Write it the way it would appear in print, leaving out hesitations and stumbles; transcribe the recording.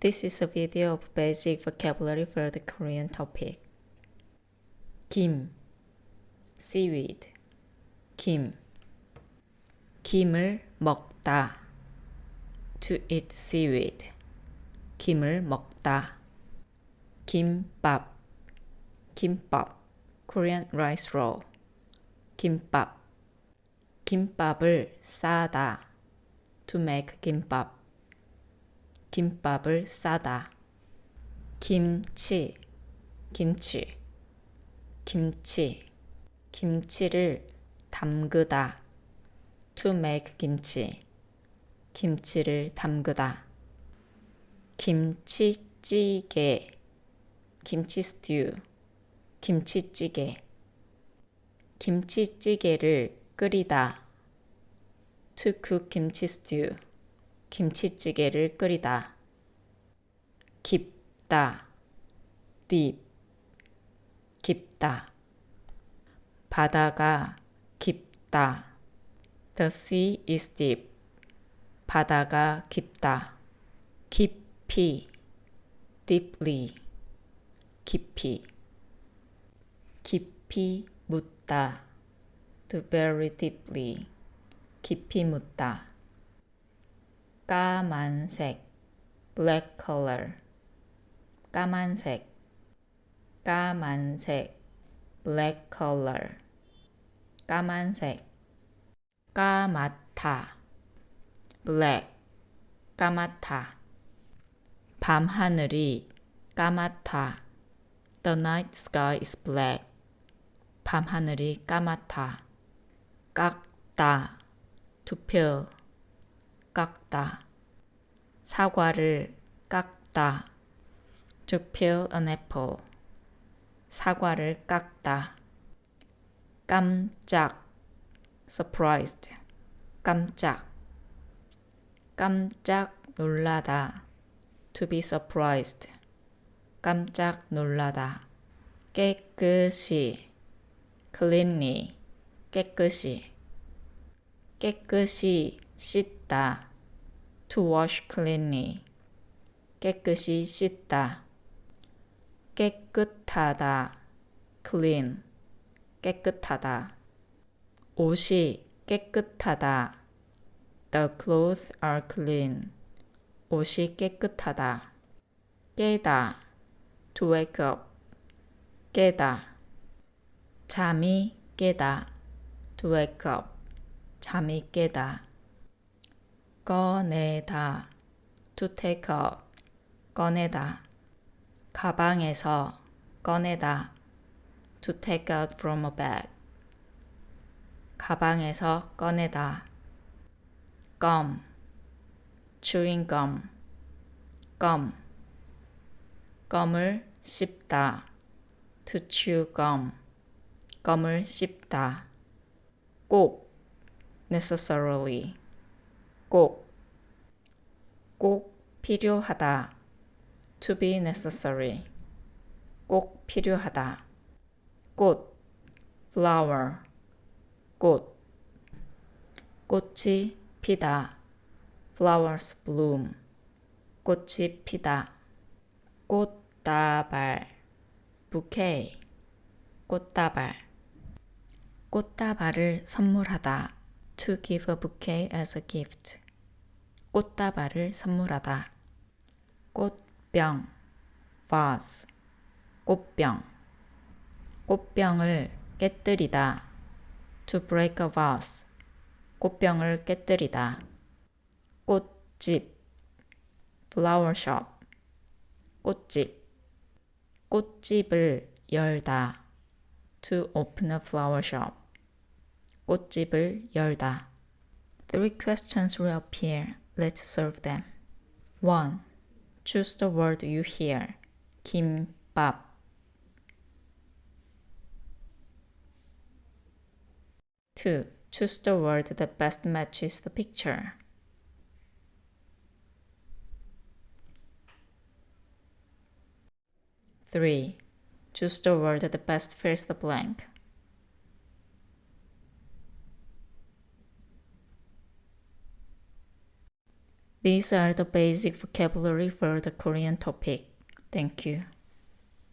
This is a video of basic vocabulary for the Korean topic. 김, seaweed, 김, 김을 먹다, to eat seaweed, 김을 먹다. 김밥, 김밥, Korean rice roll, 김밥, 김밥을 싸다, to make 김밥, 김밥을 싸다. 김치, 김치, 김치, 김치를 담그다, to make 김치, 김치를 담그다. 김치찌개, 김치 스튜, 김치찌개, 김치찌개를 끓이다, to cook 김치 스튜, 김치찌개를 끓이다. 깊다, deep, 깊다. 바다가 깊다, the sea is deep, 바다가 깊다. 깊이, deeply, 깊이. 깊이 묻다, to very deeply, 깊이 묻다. 까만색, black color, 까만색, 까만색, black color, 까만색. 까맣다, black, 까맣다. 밤하늘이 까맣다, the night sky is black, 밤하늘이 까맣다. 깎다, to peel, 깎다. 사과를 깎다, to peel an apple, 사과를 깎다. 깜짝, surprised, 깜짝. 깜짝 놀라다, to be surprised, 깜짝 놀라다. 깨끗이, cleanly, 깨끗이. 깨끗이 씻다, to wash cleanly, 깨끗이 씻다. 깨끗하다, clean, 깨끗하다. 옷이 깨끗하다, the clothes are clean, 옷이 깨끗하다. 깨다, to wake up, 깨다. 잠이 깨다, to wake up, 잠이 깨다. 꺼내다, to take out, 꺼내다. 가방에서 꺼내다, to take out from a bag, 가방에서 꺼내다. 껌, chewing gum, 껌. 껌을 씹다, to chew gum, 껌을 씹다. 꼭, necessarily, 꼭. 꼭 필요하다, to be necessary, 꼭 필요하다. 꽃, flower, 꽃. 꽃이 피다, flowers bloom, 꽃이 피다. 꽃다발, bouquet, 꽃다발. 꽃다발을 선물하다, to give a bouquet as a gift, 꽃다발을 선물하다. 꽃병, vase, 꽃병. 꽃병을 깨뜨리다, to break a vase, 꽃병을 깨뜨리다. 꽃집, flower shop, 꽃집. 꽃집을 열다, to open a flower shop, 꽃집을 열다. 3 questions will appear. Let's solve them. 1. Choose the word you hear. 김밥. 2. Choose the word that best matches the picture. 3. Choose the word that best fills the blank. These are the basic vocabulary for the Korean topic. Thank you.